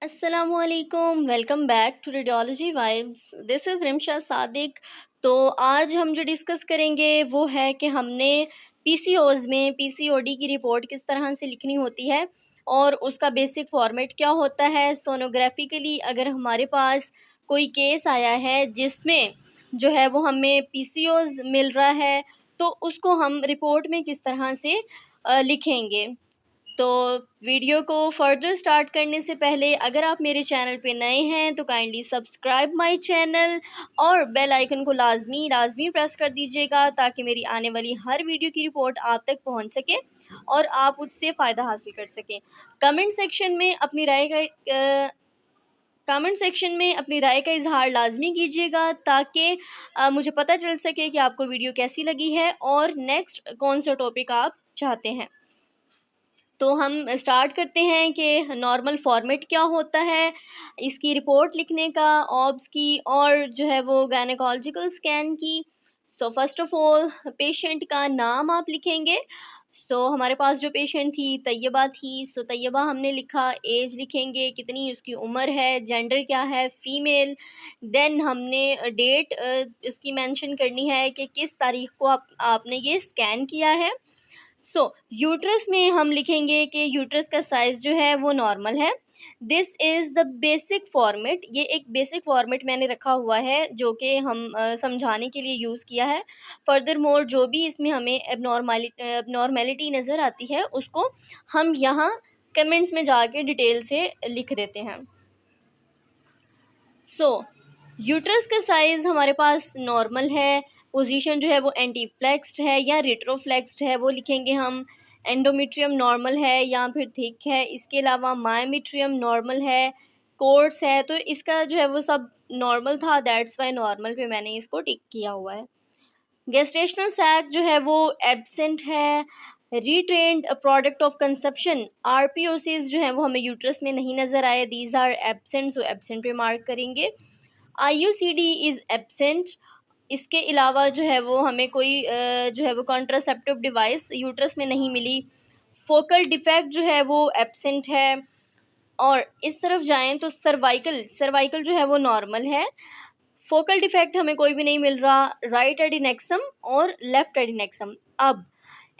अस्सलामुअलैकुम, welcome back to radiology vibes. This is Rimsha Sadiq. तो आज हम जो डिस्कस करेंगे वो है कि हमने पीसीओज़ में पीसीओडी की रिपोर्ट किस तरह से लिखनी होती है और उसका बेसिक फॉर्मेट क्या होता है। सोनोग्राफिकली अगर हमारे पास कोई केस आया है जिसमें जो है वो हमें पीसीओज़ मिल रहा है, तो उसको हम रिपोर्ट में किस तरह से लिखेंगे। तो वीडियो को फर्दर स्टार्ट करने से पहले अगर आप मेरे चैनल पे नए हैं तो काइंडली सब्सक्राइब माय चैनल और बेल आइकन को लाजमी लाजमी प्रेस कर दीजिएगा ताकि मेरी आने वाली हर वीडियो की रिपोर्ट आप तक पहुंच सके और आप उससे फ़ायदा हासिल कर सकें। कमेंट सेक्शन में अपनी राय का कमेंट सेक्शन में अपनी राय का इजहार लाजमी कीजिएगा ताकि मुझे पता चल सके कि आपको वीडियो कैसी लगी है और नेक्स्ट कौन सा टॉपिक आप चाहते हैं। तो हम स्टार्ट करते हैं कि नॉर्मल फॉर्मेट क्या होता है इसकी रिपोर्ट लिखने का, ऑब्स की और जो है वो गायनेकोलॉजिकल स्कैन की। So first of all patient का नाम आप लिखेंगे। हमारे पास जो पेशेंट थी तैयबा थी। तैयबा हमने लिखा, एज लिखेंगे कितनी उसकी उम्र है, जेंडर क्या है, फीमेल। देन हमने डेट इसकी मेंशन करनी है कि किस तारीख को आपने ये स्कैन किया है। यूट्रस में हम लिखेंगे कि यूट्रस का साइज़ जो है वो नॉर्मल है। This is the basic format. ये एक बेसिक फॉर्मेट मैंने रखा हुआ है जो कि हम समझाने के लिए यूज़ किया है। फर्दर मोर जो भी इसमें हमें एबनॉर्मेलिटी नज़र आती है उसको हम यहाँ कमेंट्स में जाके डिटेल से लिख देते हैं। यूट्रस का साइज़ हमारे पास नॉर्मल है। पोजीशन जो है वो एंटी फ्लेक्स्ड है या रेट्रोफ्लेक्स्ड है वो लिखेंगे हम। एंडोमेट्रियम नॉर्मल है या फिर थिक है। इसके अलावा मायोमेट्रियम नॉर्मल है, कोर्स है। तो इसका जो है वो सब नॉर्मल था, दैट्स वाई नॉर्मल पे मैंने इसको टिक किया हुआ है। गेस्टेशनल सैक जो है वो एब्सेंट है। Retained product of conception RPOCs जो है वो हमें यूट्रस में नहीं नज़र आए, these are absent, so absent पे मार्क करेंगे। IUCD is absent. इसके अलावा जो है वो हमें कोई जो है वो कॉन्ट्रासेप्टिव डिवाइस यूट्रस में नहीं मिली। फोकल डिफेक्ट जो है वो एब्सेंट है। और इस तरफ जाएं तो सर्वाइकल सर्वाइकल जो है वो नॉर्मल है। फोकल डिफेक्ट हमें कोई भी नहीं मिल रहा, राइट एडिनेक्सम और लेफ्ट एडिनेक्सम। अब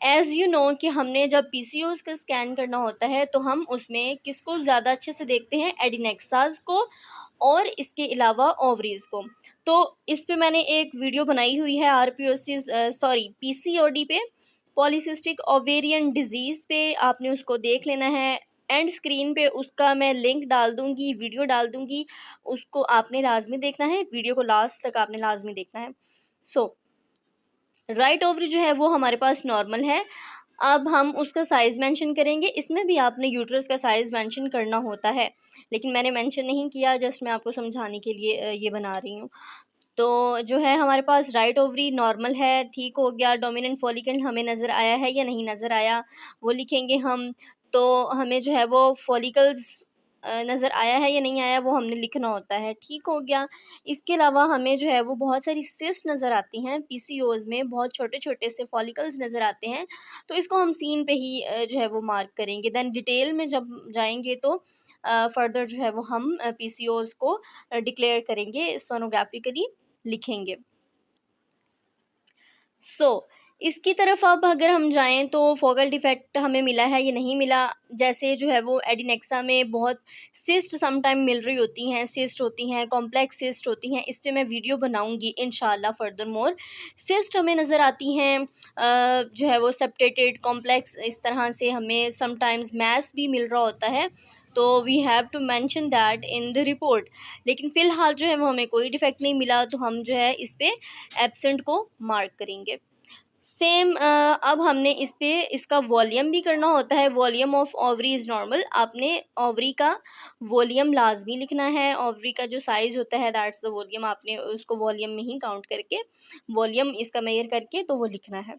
एज़ यू नो कि हमने जब पीसीओज का स्कैन करना होता है तो हम उसमें किसको ज़्यादा अच्छे से देखते हैं, एडिनेक्साज को और इसके अलावा ओवरीज को। तो इस पे मैंने एक वीडियो बनाई हुई है आरपीओसिस पीसीओडी पे, पॉलीसिस्टिक ओवेरियन डिजीज़ पे, आपने उसको देख लेना है। एंड स्क्रीन पे उसका मैं लिंक डाल दूँगी, वीडियो डाल दूँगी, उसको आपने लाजमी देखना है, वीडियो को लास्ट तक आपने लाजमी देखना है। राइट ओवरी जो है वो हमारे पास नॉर्मल है। अब हम उसका साइज़ मेंशन करेंगे। इसमें भी आपने यूट्रस का साइज़ मेंशन करना होता है, लेकिन मैंने मेंशन नहीं किया, जस्ट मैं आपको समझाने के लिए ये बना रही हूँ। तो जो है हमारे पास राइट ओवरी नॉर्मल है, ठीक हो गया। डोमिनेंट फॉलिकल हमें नज़र आया है या नहीं नज़र आया वो लिखेंगे हम। तो हमें जो है वो फॉलिकल्स नज़र आया है या नहीं आया वो हमने लिखना होता है, ठीक हो गया। इसके अलावा हमें जो है वो बहुत सारी सिस्ट नज़र आती हैं पीसीओज़ में, बहुत छोटे छोटे से फॉलिकल्स नज़र आते हैं। तो इसको हम सीन पे ही जो है वो मार्क करेंगे। देन डिटेल में जब जाएंगे तो फर्दर जो है वो हम पीसीओज़ को डिक्लेयर करेंगे, सोनोग्राफिकली लिखेंगे। इसकी तरफ अब अगर हम जाएं तो फोकल डिफेक्ट हमें मिला है या नहीं मिला। जैसे जो है वो एडिनेक्सा में बहुत सिस्ट समटाइम मिल रही होती हैं, सिस्ट होती हैं, कॉम्प्लेक्स सिस्ट होती हैं। इस पे मैं वीडियो बनाऊंगी इंशाल्लाह फर्दर मोर। सिस्ट हमें नज़र आती हैं जो है वो सेप्टेटेड कॉम्प्लेक्स, इस तरह से हमें समटाइम्स मैस भी मिल रहा होता है। तो we have to mention that in the report. लेकिन फ़िलहाल जो है वो हमें कोई डिफेक्ट नहीं मिला, तो हम जो है इस पे एब्सेंट को मार्क करेंगे। सेम अब हमने इस पे इसका वॉल्यूम भी करना होता है। Volume of ovary is normal. आपने ओवरी का वॉल्यूम लाजमी लिखना है। ओवरी का जो साइज़ होता है दैट्स द वॉल्यूम, आपने उसको वॉल्यूम में ही काउंट करके वॉल्यूम इसका मेजर करके तो वो लिखना है।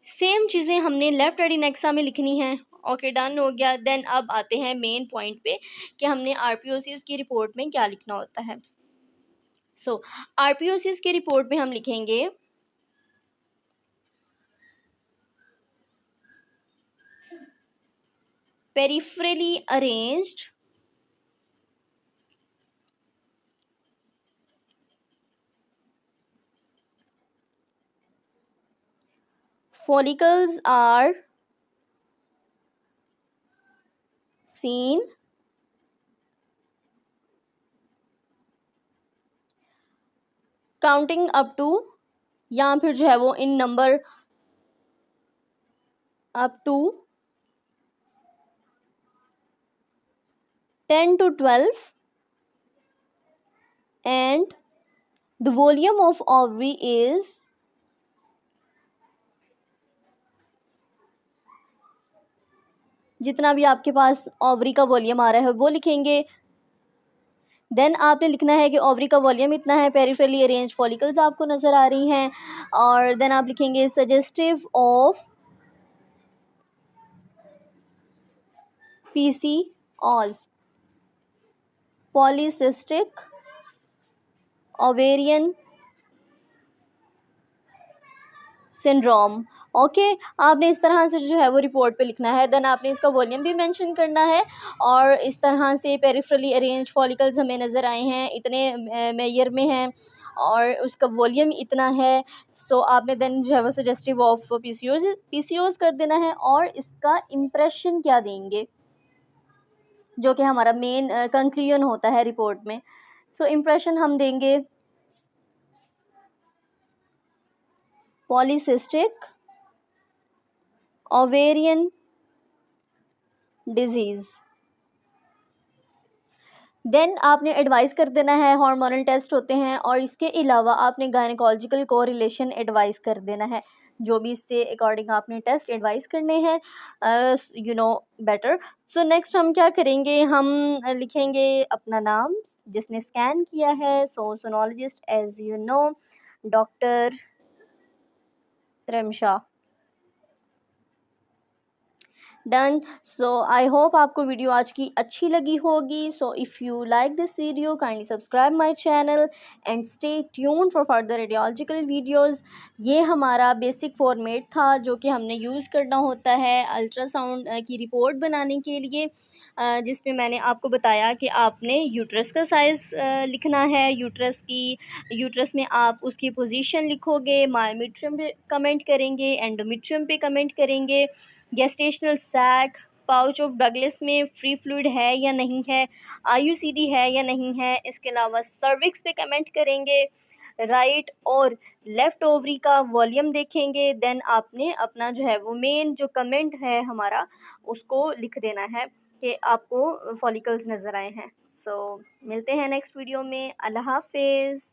सेम चीज़ें हमने लेफ्ट एडिनेक्सा में लिखनी है। ओके, डन हो गया। देन अब आते हैं मेन पॉइंट पे कि हमने आरपीओसिस की रिपोर्ट में क्या लिखना होता है। आरपीओसिस की रिपोर्ट में हम लिखेंगे peripherally arranged follicles are seen counting up to, या फिर जो है वो in number up to 10 to 12, and the volume of ovary is जितना भी आपके पास ओवरी का वॉल्यूम आ रहा है वो लिखेंगे। देन आपने लिखना है कि ओवरी का वॉल्यूम इतना है, पेरिफेरली अरेंज फॉलिकल्स आपको नज़र आ रही हैं, और देन आप लिखेंगे suggestive of PCOS, polycystic ovarian syndrome. Okay, आपने इस तरह से जो है वो रिपोर्ट पे लिखना है। देन आपने इसका वॉल्यूम भी मेंशन करना है, और इस तरह से पेरिफेरली अरेंज फॉलिकल्स हमें नज़र आए हैं, इतने मेयर में हैं, और उसका वॉल्यूम इतना है। सो आपने देन जो है वो सजेस्टिव ऑफ पीसीओज कर देना है, और इसका इम्प्रेशन क्या देंगे, जो कि हमारा मेन कंक्लूजन होता है रिपोर्ट में। सो इम्प्रेशन हम देंगे पॉलीसिस्टिक ओवेरियन डिजीज़। देन आपने एडवाइस कर देना है, हार्मोनल टेस्ट होते हैं, और इसके अलावा आपने गायनेकोलॉजिकल कोरिलेशन एडवाइस कर देना है। जो भी इससे अकॉर्डिंग आपने टेस्ट एडवाइस करने हैं, बेटर। सो नेक्स्ट हम क्या करेंगे, हम लिखेंगे अपना नाम जिसने स्कैन किया है। So sonologist as you know, doctor Remsha. Done. So I hope आपको वीडियो आज की अच्छी लगी होगी। So if you like this video, kindly subscribe my channel and stay tune for further radiological videos. ये हमारा बेसिक फॉर्मेट था जो कि हमने यूज़ करना होता है अल्ट्रासाउंड की रिपोर्ट बनाने के लिए, जिसमें मैंने आपको बताया कि आपने यूट्रस का साइज़ लिखना है, यूट्रस में आप उसकी पोजीशन लिखोगे, मायोमेट्रियम पे कमेंट करेंगे, एंडोमेट्रियम पे कमेंट करेंगे, gestational sac pouch of Douglas में फ्री फ्लूइड है या नहीं है, IUCD है या नहीं है। इसके अलावा सर्विक्स पे कमेंट करेंगे, राइट और लेफ़्ट ओवरी का वॉल्यूम देखेंगे। देन आपने अपना जो है वो मेन जो कमेंट है हमारा उसको लिख देना है कि आपको फॉलिकल्स नज़र आए हैं। सो मिलते हैं नेक्स्ट वीडियो में। अल्लाह हाफिज़।